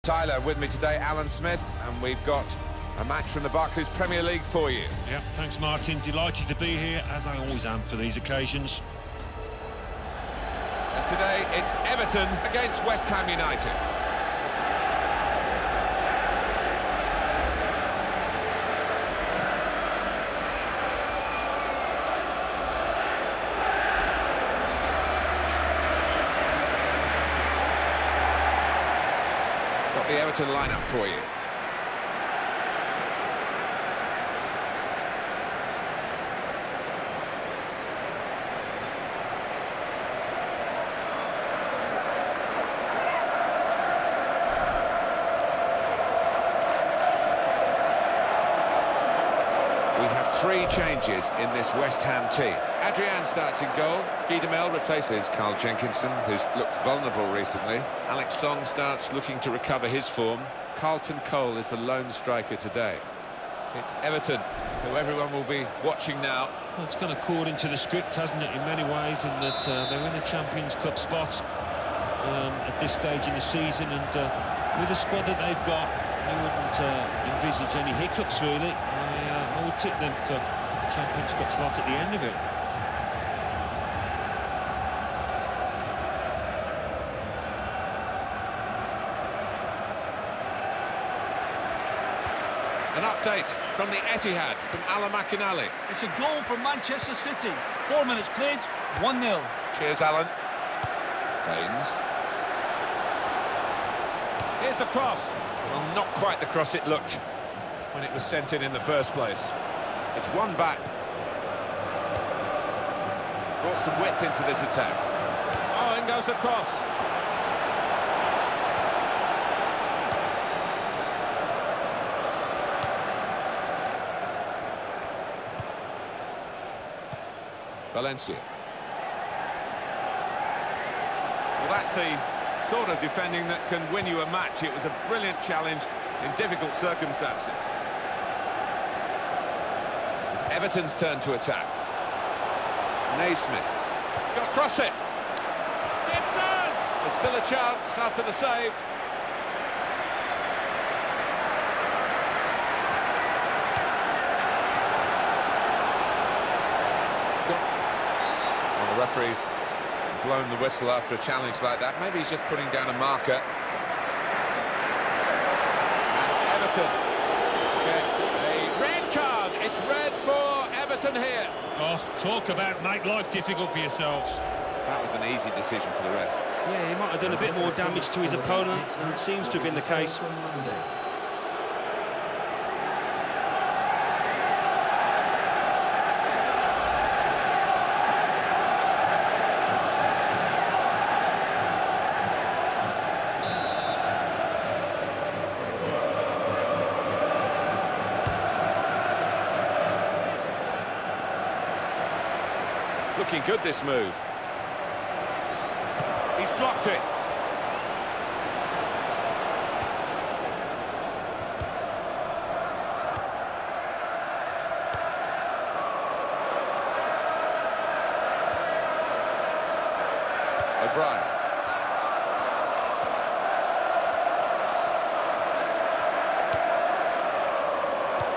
Tyler with me today, Alan Smith, and we've got a match from the Barclays Premier League for you. Yeah, thanks Martin, delighted to be here, as I always am for these occasions. And today it's Everton against West Ham United. Got the Everton lineup for you. We have three changes in this West Ham team. Adrian starts in goal. Guy Demel replaces Carl Jenkinson, who's looked vulnerable recently. Alex Song starts looking to recover his form. Carlton Cole is the lone striker today. It's Everton, who everyone will be watching now. Well, it's gone according to the script, hasn't it, in many ways, in that they're in a Champions Cup spot at this stage in the season, and with the squad that they've got, you wouldn't envisage any hiccups, really. I would tip them for Champions Cup slot at the end of it. An update from the Etihad, from Alan McInally. It's a goal for Manchester City. 4 minutes played, 1-0. Cheers, Alan. Baines. Here's the cross. Well, not quite the cross it looked when it was sent in the first place. It's one back. Brought some width into this attack. Oh, in goes the cross. Valencia. Well, that's the sort of defending that can win you a match. It was a brilliant challenge in difficult circumstances. It's Everton's turn to attack. Naismith. Got to cross it. Gibson! There's still a chance after the save. Well, the referee's blown the whistle after a challenge like that. Maybe he's just putting down a marker. And Everton gets a red card. It's red for Everton here. Oh, talk about make life difficult for yourselves. That was an easy decision for the ref. Yeah, he might have done a bit more damage to his opponent, and it seems to have been the case. Looking good, this move. He's blocked it. O'Brien.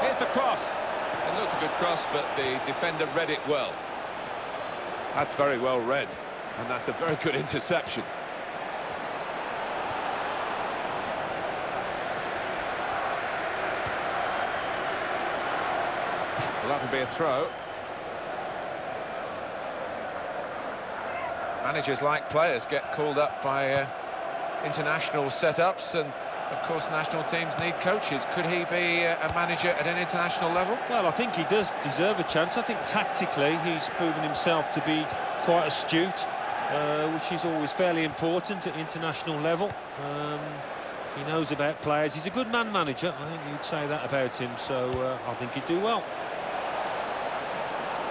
Here's the cross. It looked a good cross, but the defender read it well. That's very well read, and that's a very good interception. Well, that'll be a throw. Managers, like players, get called up by international setups, and of course national teams need coaches. Could he be a manager at an international level? Well, I think he does deserve a chance. I think tactically he's proven himself to be quite astute, which is always fairly important at international level. He knows about players. He's a good man manager. I think you'd say that about him, so I think he'd do well.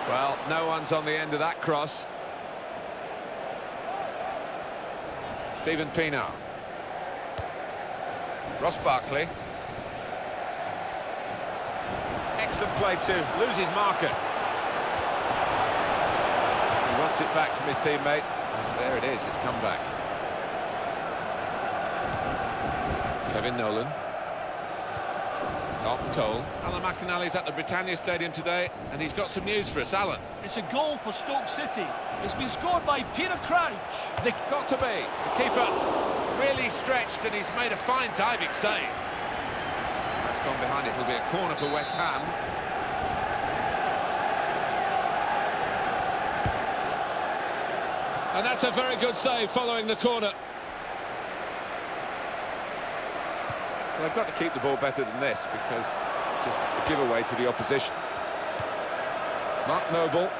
Well, no one's on the end of that cross. Stephen Pienaar. Ross Barkley. Excellent play to lose his marker. He wants it back from his teammate. And there it is, it's come back. Kevin Nolan. Carlton Cole. Alan McInally's at the Britannia Stadium today, and he's got some news for us. Alan. It's a goal for Stoke City. It's been scored by Peter Crouch. They've got to be. The keeper really stretched, and he's made a fine diving save. That's gone behind. It'll be a corner for West Ham. And that's a very good save following the corner. Well, they've got to keep the ball better than this, because it's just a giveaway to the opposition. Mark Noble.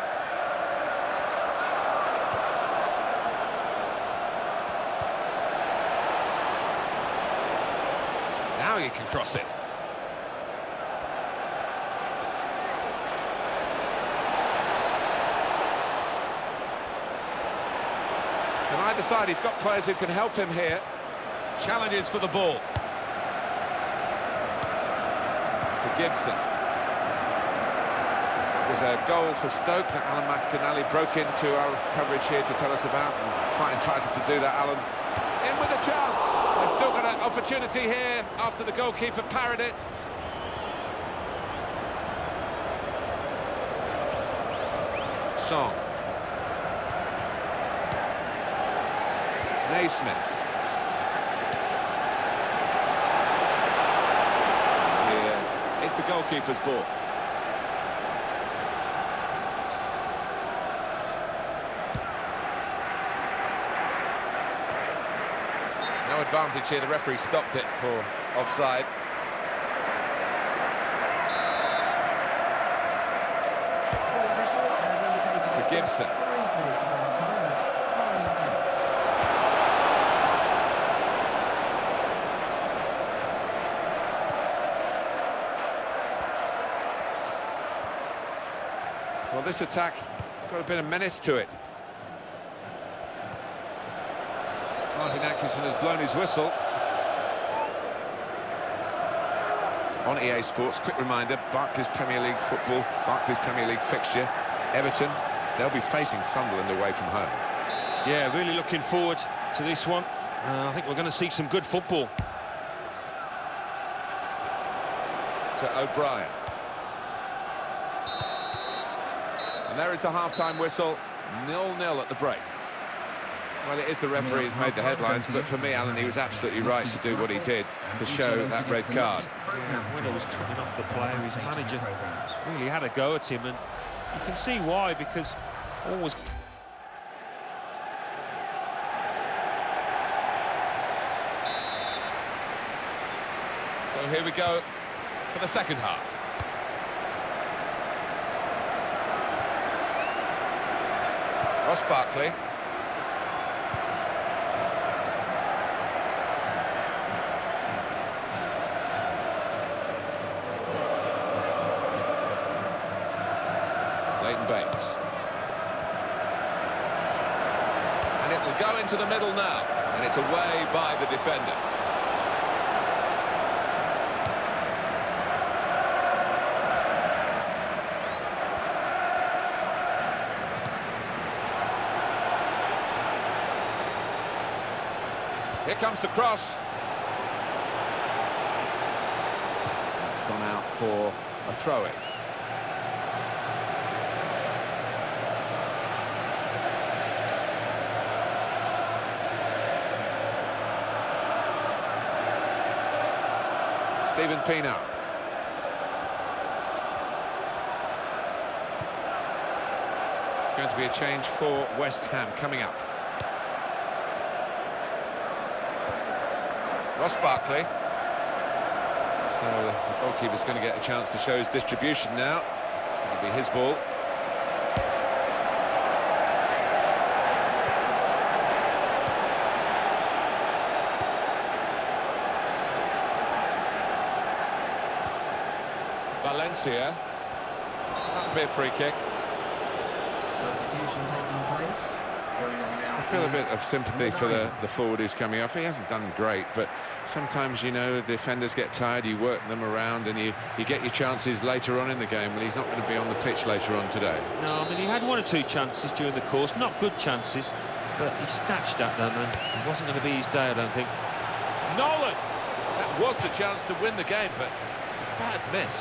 Now you can cross it. And either side, he's got players who can help him here. Challenges for the ball. To Gibson. It was a goal for Stoke that Alan McInally broke into our coverage here to tell us about. And quite entitled to do that, Alan. In with a chance. They've still got an opportunity here after the goalkeeper parried it. Song. Naismith. Yeah, it's the goalkeeper's ball. No advantage here, the referee stopped it for offside. To Gibson. Well, this attack has got a bit of menace to it. Martin Atkinson has blown his whistle. On EA Sports, quick reminder, Barclays Premier League football, Barclays Premier League fixture, Everton, they'll be facing Sunderland away from home. Yeah, really looking forward to this one. I think we're going to see some good football. To O'Brien. And there is the half-time whistle, 0-0 at the break. Well, it is the referee who's made the headlines, but for me, Alan, he was absolutely right to do what he did to show that red card. Yeah, when he was coming off the player, his manager really had a go at him, and you can see why, because always... So here we go for the second half. Ross Barkley. Leighton Baines. And it will go into the middle now, and it's away by the defender. Here comes the cross. It's gone out for a throw-in. Stephen Pienaar. It's going to be a change for West Ham coming up. Ross Barkley. So the goalkeeper's going to get a chance to show his distribution now. It's going to be his ball. Valencia. That'll be a free kick. Substitution taking place. I feel a bit of sympathy for the forward who's coming off. He hasn't done great, but sometimes, you know, the defenders get tired, you work them around, and you get your chances later on in the game. Well, he's not going to be on the pitch later on today. No, I mean, he had one or two chances during the course, not good chances, but he snatched at them, and it wasn't going to be his day, I don't think. Nolan! That Was the chance to win the game, but bad miss.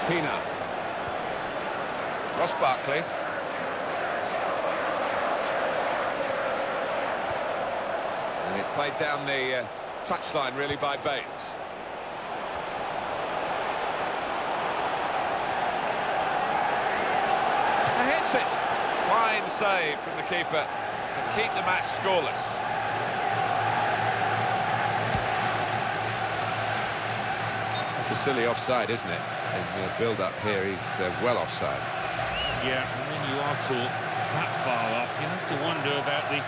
Pina. Ross Barkley. And it's played down the touchline, really, by Bates. And hits it. Fine save from the keeper to keep the match scoreless. That's a silly offside, isn't it? In the build-up here, he's well offside. Yeah, and when you are caught that far off, you have to wonder about the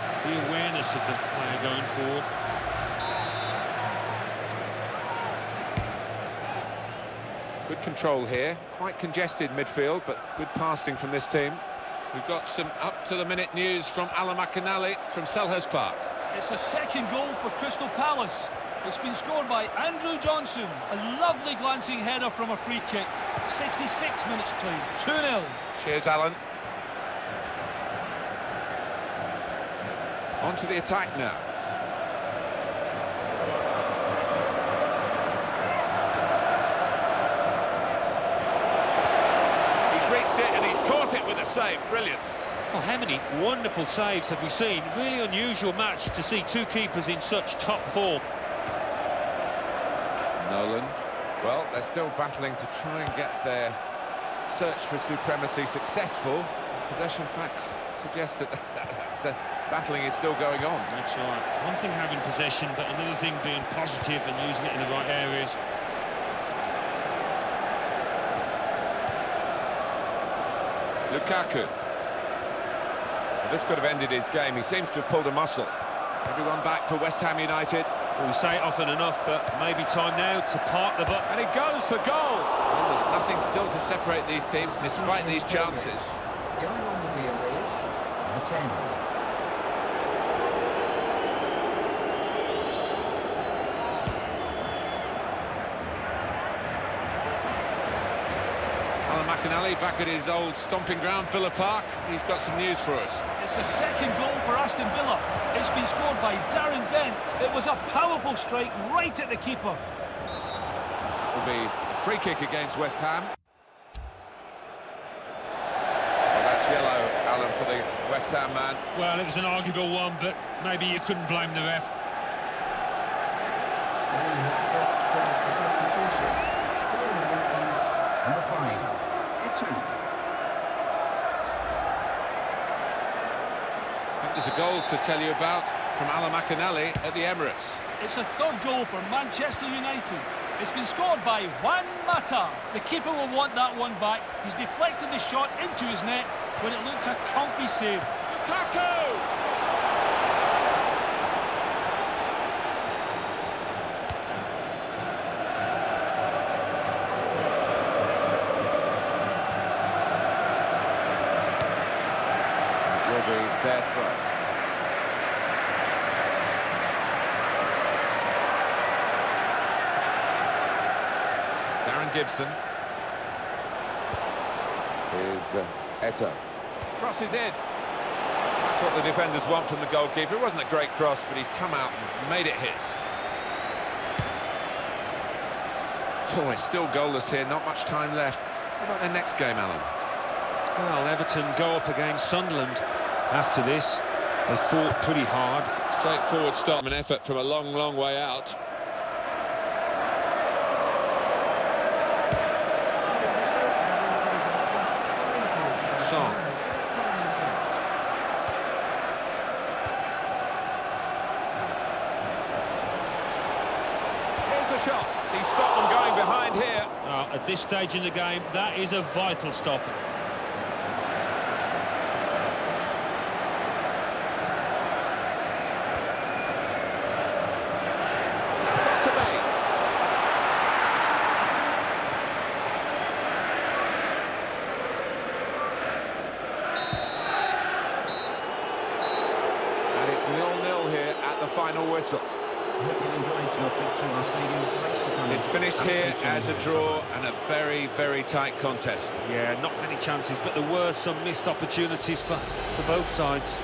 awareness of the player going forward. Good control here, quite congested midfield, but good passing from this team. We've got some up-to-the-minute news from Alan McInally from Selhurst Park. It's the second goal for Crystal Palace. It's been scored by Andrew Johnson. A lovely glancing header from a free kick. 66 minutes played, 2-0. Cheers, Alan. On to the attack now. He's reached it and he's caught it with a save. Brilliant. Well, how many wonderful saves have we seen? Really unusual match to see two keepers in such top form. Nolan. Well, they're still battling to try and get their search for supremacy successful. Possession facts suggest that battling is still going on. That's right. One thing having possession, but another thing being positive and using it in the right areas. Lukaku. Well, this could have ended his game. He seems to have pulled a muscle. Everyone back for West Ham United. Well, we say it often enough, but maybe time now to park the buck. And it goes for goal. Well, there's nothing still to separate these teams despite these chances. Going on the wheel is number 10. Alan McInally back at his old stomping ground, Villa Park. He's got some news for us. It's the second goal for Aston Villa. It's been scored by Darren Bent. It was a powerful strike right at the keeper. It'll be a free kick against West Ham. Well, that's yellow, Alan, for the West Ham man. Well, it was an arguable one, but maybe you couldn't blame the ref. Number 5, Everton. I think there's a goal to tell you about from Alan McInally at the Emirates. It's a third goal for Manchester United. It's been scored by Juan Mata. The keeper will want that one back. He's deflected the shot into his net when it looked a comfy save. Lukaku! Will be their throw. Darren Gibson. Here's Eto. Crosses in. That's what the defenders want from the goalkeeper. It wasn't a great cross, but he's come out and made it his. Oh, it's still goalless here, not much time left. What about their next game, Alan? Well, Everton go up against Sunderland after this. They fought pretty hard. Straightforward start, an effort from a long, long way out. Song. Here's the shot. He stopped them going behind here. At this stage in the game, that is a vital stop. Got to be. And it's 0-0 here at the final whistle. I hope you enjoyed your trip to our stadium. Thanks for coming. It's finished here as a draw and a very, very tight contest. Yeah, not many chances, but there were some missed opportunities for both sides.